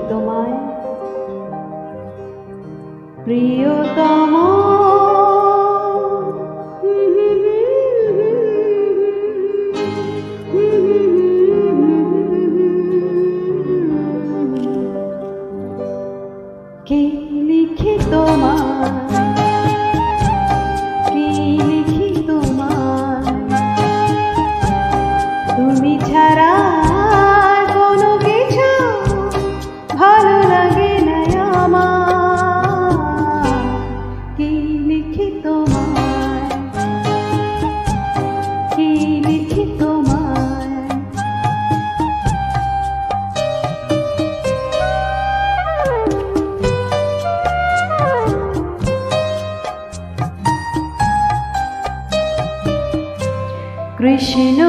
তোমায় প্রিয়তম। কি লিখি তোমায়, কি লিখি তোমায়, তুমি ছাড়া কোনো কিছু ভালো লাগে না আমার। কি লিখি তোমায়, কি লিখি তোমায়। কৃষ্ণ